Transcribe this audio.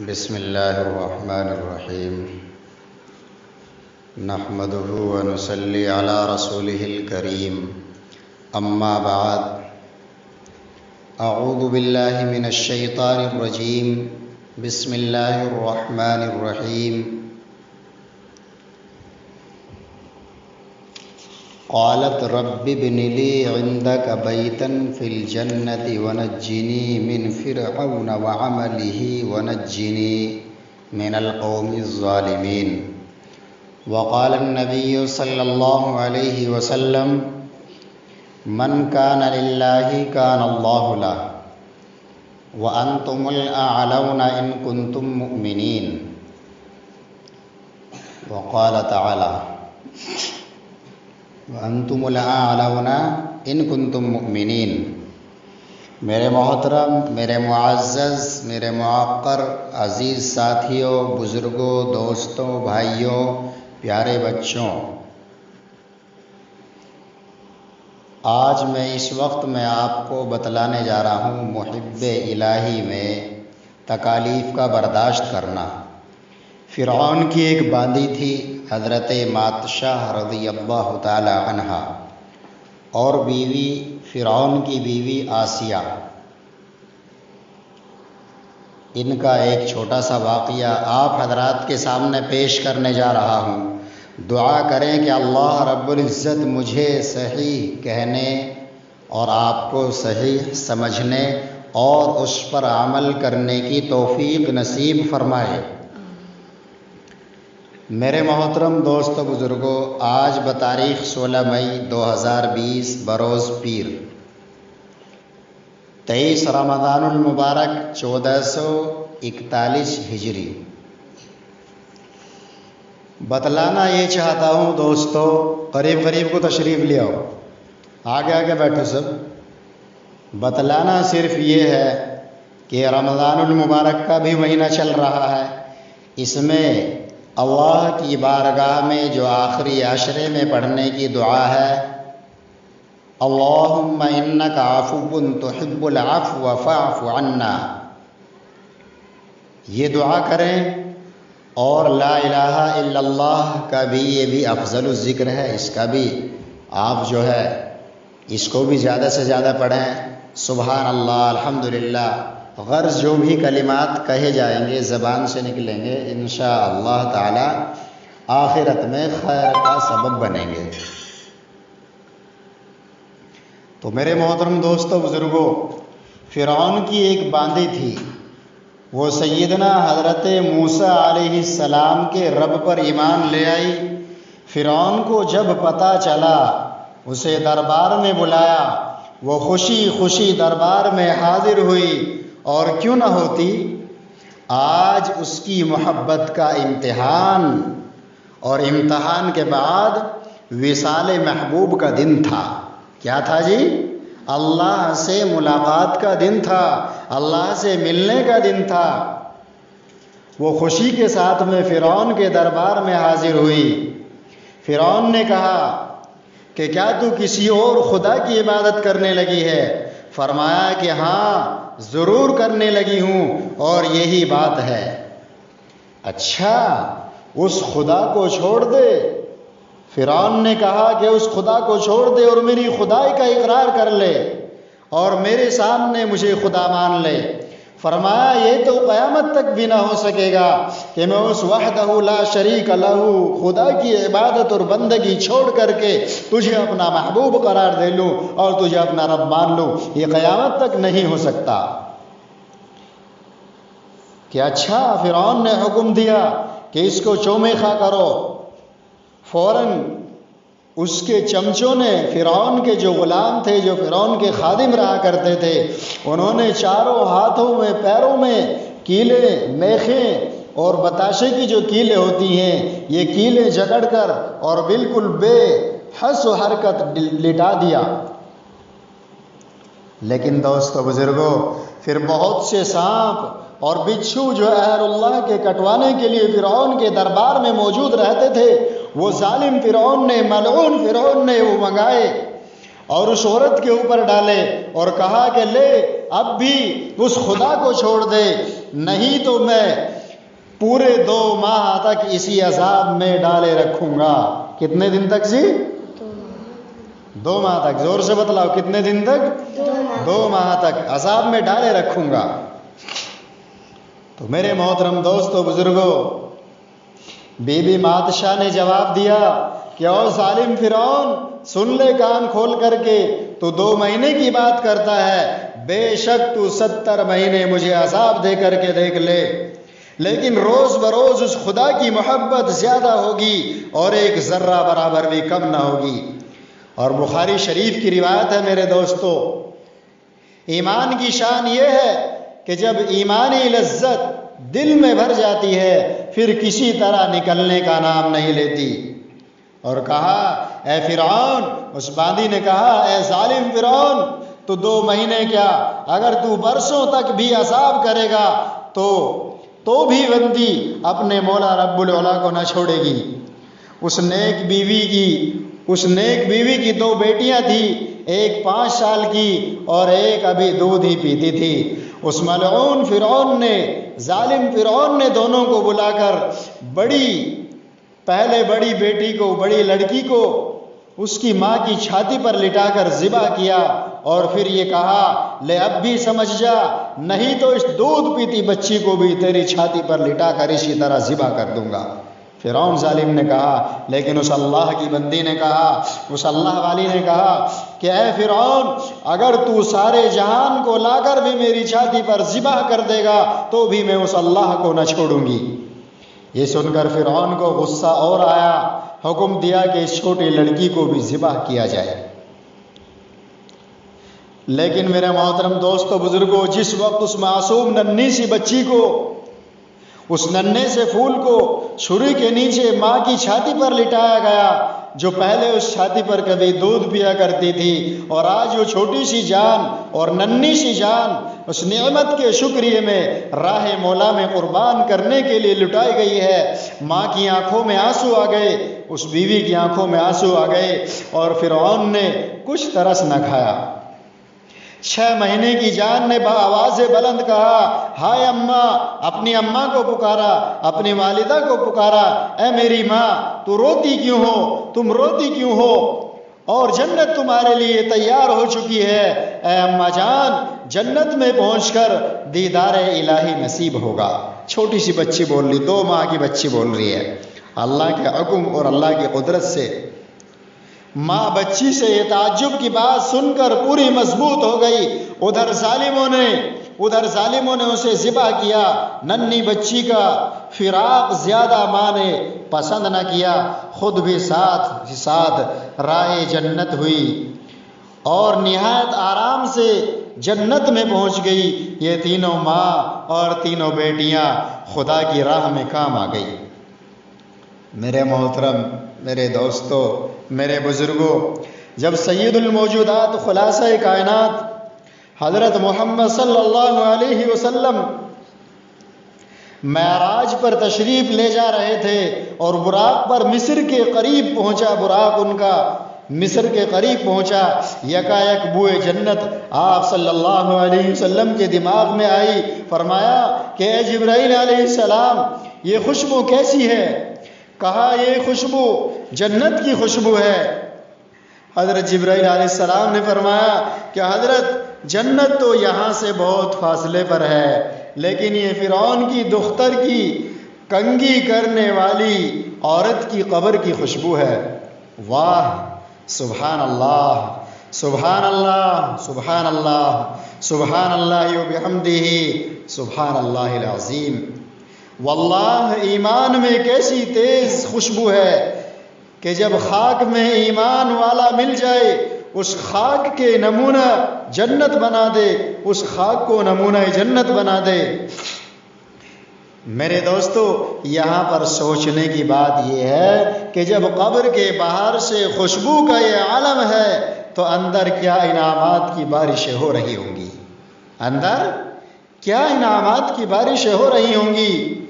بسم الله الرحمن الرحيم نحمده ونصلي على رسوله الكريم أما بعد أعوذ بالله من الشيطان الرجيم بسم الله الرحمن الرحيم قالت رب ابن لي عندك بيتا في الجنة ونجني من فرعون وعمله ونجني من القوم الظالمين. وقال النبي صلى الله عليه وسلم من كان لله كان الله له وأنتم الأعلون إن كنتم مؤمنين. وقال تعالى وَأَنْتُمُ الْأَعْلَوْنَ إِن كُنتُم مُؤْمِنِينَ. میرے محترم، میرے معزز، میرے معقر عزیز ساتھیوں، بزرگوں، دوستوں، بھائیوں، پیارے بچوں، آج میں اس وقت میں آپ کو بتلانے جا رہا ہوں محب الہی میں تکالیف کا برداشت کرنا. فرعون کی ایک باندی تھی حضرت ماتشاہ رضی اللہ تعالی عنہ اور بیوی فرعون کی بیوی آسیہ. ان کا ایک چھوٹا سا واقعہ آپ حضرات کے سامنے پیش کرنے جا رہا ہوں. دعا کریں کہ اللہ رب العزت مجھے صحیح کہنے اور آپ کو صحیح سمجھنے اور اس پر عمل کرنے کی توفیق نصیب فرمائے. میرے محترم دوست و بزرگوں، آج بتاریخ 16 مئی 2020 بروز پیر 23 رمضان المبارک 1441 ہجری. بتلانا یہ چاہتا ہوں دوستو، قریب قریب کو تشریف لے آؤ، آگے آگے بیٹھو سب. بتلانا صرف یہ ہے کہ رمضان المبارک کا بھی مہینہ چل رہا ہے. اس میں اللہ کی بارگاہ میں جو آخری عشرے میں پڑھنے کی دعا ہے، اللہم انک عفو تحب العفو فاعف عنا، یہ دعا کریں. اور لا الہ الا اللہ کا بھی یہ بھی افضل الذکر ہے، اس کا بھی آپ جو ہے اس کو بھی زیادہ سے زیادہ پڑھیں. سبحان اللہ، الحمدللہ، غرض جو بھی کلمات کہے جائیں گے زبان سے نکلیں گے انشاءاللہ تعالی آخرت میں خیر کا سبب بنیں گے. تو میرے محترم دوستو بزرگوں، فرعون کی ایک باندی تھی، وہ سیدنا حضرت موسیٰ علیہ السلام کے رب پر ایمان لے آئی. فرعون کو جب پتہ چلا اسے دربار میں بلایا، وہ خوشی خوشی دربار میں حاضر ہوئی. اور کیوں نہ ہوتی، آج اس کی محبت کا امتحان اور امتحان کے بعد وصال محبوب کا دن تھا. کیا تھا جی؟ اللہ سے ملاقات کا دن تھا، اللہ سے ملنے کا دن تھا. وہ خوشی کے ساتھ میں فرعون کے دربار میں حاضر ہوئی. فرعون نے کہا کہ کیا تو کسی اور خدا کی عبادت کرنے لگی ہے؟ فرمایا کہ ہاں ضرور کرنے لگی ہوں، اور یہی بات ہے. اچھا، اس خدا کو چھوڑ دے. فرعون نے کہا کہ اس خدا کو چھوڑ دے اور میری خدائی کا اقرار کر لے اور میرے سامنے مجھے خدا مان لے. فرمایا یہ تو قیامت تک بھی نہ ہو سکے گا کہ میں اس وحدہ لا شریک لہ خدا کی عبادت اور بندگی چھوڑ کر کے تجھے اپنا محبوب قرار دے لوں اور تجھے اپنا رب مان لوں. یہ قیامت تک نہیں ہو سکتا. کہ اچھا، فرعون نے حکم دیا کہ اس کو چومیخا کرو. فوراً اس کے چمچوں نے، فرعون کے جو غلام تھے، جو فرعون کے خادم رہا کرتے تھے، انہوں نے چاروں ہاتھوں میں، پیروں میں کیلے، میخیں اور بتاشے کی جو کیلیں ہوتی ہیں، یہ کیلیں جکڑ کر اور بالکل بے حس و حرکت لٹا دیا. لیکن دوستو بزرگوں، پھر بہت سے سانپ اور بچھو جو اہل اللہ کے کٹوانے کے لیے فرعون کے دربار میں موجود رہتے تھے، وہ ظالم فرعون نے، ملعون فرعون نے وہ منگائے اور اس عورت کے اوپر ڈالے اور کہا کہ لے اب بھی اس خدا کو چھوڑ دے، نہیں تو میں پورے 2 ماہ تک اسی عذاب میں ڈالے رکھوں گا۔ کتنے دن تک جی؟ 2 ماہ تک۔ زور سے بتلاؤ، کتنے دن تک؟ 2 ماہ تک عذاب میں ڈالے رکھوں گا۔ تو میرے محترم دوستو بزرگوں، بی بی مادشاہ نے جواب دیا کہ او ظالم فرعون، سن لے کان کھول کر کے، تو 2 مہینے کی بات کرتا ہے، بے شک تو 70 مہینے مجھے عذاب دے کر کے دیکھ لے، لیکن روز بروز اس خدا کی محبت زیادہ ہوگی اور ایک ذرہ برابر بھی کم نہ ہوگی۔ اور بخاری شریف کی روایت ہے میرے دوستو، ایمان کی شان یہ ہے کہ جب ایمانی لذت دل میں بھر جاتی ہے پھر کسی طرح نکلنے کا نام نہیں لیتی۔ اور کہا اے فرعون، اس باندی نے کہا اے ظالم فرعون، تو 2 مہینے کیا، اگر تو برسوں تک بھی عذاب کرے گا تو بھی بندی اپنے مولا رب العلا کو نہ چھوڑے گی۔ اس نیک بیوی کی 2 بیٹیاں تھیں، ایک 5 سال کی اور ایک ابھی دودھ ہی پیتی تھی۔ اس ملعون فرعون نے، ظالم فرعون نے دونوں کو بلا کر پہلے بڑی بیٹی کو، بڑی لڑکی کو اس کی ماں کی چھاتی پر لٹا کر ذبح کیا اور پھر یہ کہا لے اب بھی سمجھ جا، نہیں تو اس دودھ پیتی بچی کو بھی تیری چھاتی پر لٹا کر اسی طرح ذبح کر دوں گا۔ فرعون ظالم نے کہا، لیکن اس اللہ کی بندی نے کہا، اس اللہ والی نے کہا کہ اے فرعون، اگر تو سارے جہان کو لا کر بھی میری چھاتی پر ذبح کر دے گا تو بھی میں اس اللہ کو نہ چھوڑوں گی۔ یہ سن کر فرعون کو غصہ اور آیا، حکم دیا کہ اس چھوٹی لڑکی کو بھی ذبح کیا جائے۔ لیکن میرے محترم دوستو بزرگوں، جس وقت اس معصوم ننھی سی بچی کو، اس ننھے سے پھول کو چھری کے نیچے ماں کی چھاتی پر لٹایا گیا، جو پہلے اس چھاتی پر کبھی دودھ پیا کرتی تھی اور آج وہ چھوٹی سی جان اور ننھی سی جان اس نعمت کے شکریہ میں راہ مولا میں قربان کرنے کے لیے لٹائی گئی ہے، ماں کی آنکھوں میں آنسو آ گئے، اس بیوی کی آنکھوں میں آنسو آ گئے اور فرعون نے کچھ ترس نہ کھایا۔ 6 مہینے کی جان نے بآواز بلند کہا ہائے اماں، اپنی اماں کو پکارا، اپنی والدہ کو پکارا، اے میری ماں تو روتی کیوں ہو، تم روتی کیوں ہو، اور جنت تمہارے لیے تیار ہو چکی ہے، اے اماں جان جنت میں پہنچ کر دیدار الہی نصیب ہوگا۔ چھوٹی سی بچی بول رہی، 2 ماہ کی بچی بول رہی ہے، اللہ کے حکم اور اللہ کی قدرت سے۔ ماں بچی سے یہ تعجب کی بات سن کر پوری مضبوط ہو گئی۔ ادھر ظالموں نے اسے ذبح کیا، ننھی بچی کا فراق زیادہ ماں نے پسند نہ کیا، خود بھی ساتھ راہ جنت ہوئی اور نہایت آرام سے جنت میں پہنچ گئی۔ یہ تینوں ماں اور تینوں بیٹیاں خدا کی راہ میں کام آ گئی۔ میرے محترم، میرے دوستو، میرے بزرگوں، جب سید الموجودات خلاصہ کائنات حضرت محمد صلی اللہ علیہ وسلم معراج پر تشریف لے جا رہے تھے اور براق پر مصر کے قریب پہنچا، براق ان کا مصر کے قریب پہنچا، یکایک بوئے جنت آپ صلی اللہ علیہ وسلم کے دماغ میں آئی۔ فرمایا کہ اے جبرائیل علیہ السلام، یہ خوشبو کیسی ہے؟ کہا یہ خوشبو جنت کی خوشبو ہے۔ حضرت جبرائیل علیہ السلام نے فرمایا کہ حضرت جنت تو یہاں سے بہت فاصلے پر ہے، لیکن یہ فرعون کی دختر کی کنگھی کرنے والی عورت کی قبر کی خوشبو ہے۔ واہ، سبحان اللہ، سبحان اللہ، سبحان اللہ، سبحان اللہ و بحمدہ، سبحان اللہ العظیم۔ واللہ ایمان میں کیسی تیز خوشبو ہے کہ جب خاک میں ایمان والا مل جائے، اس خاک کے نمونہ جنت بنا دے، اس خاک کو نمونہ جنت بنا دے۔ میرے دوستو، یہاں پر سوچنے کی بات یہ ہے کہ جب قبر کے باہر سے خوشبو کا یہ عالم ہے تو اندر کیا انعامات کی بارشیں ہو رہی ہوں گی، اندر کیا انعامات کی بارشیں ہو رہی ہوں گی۔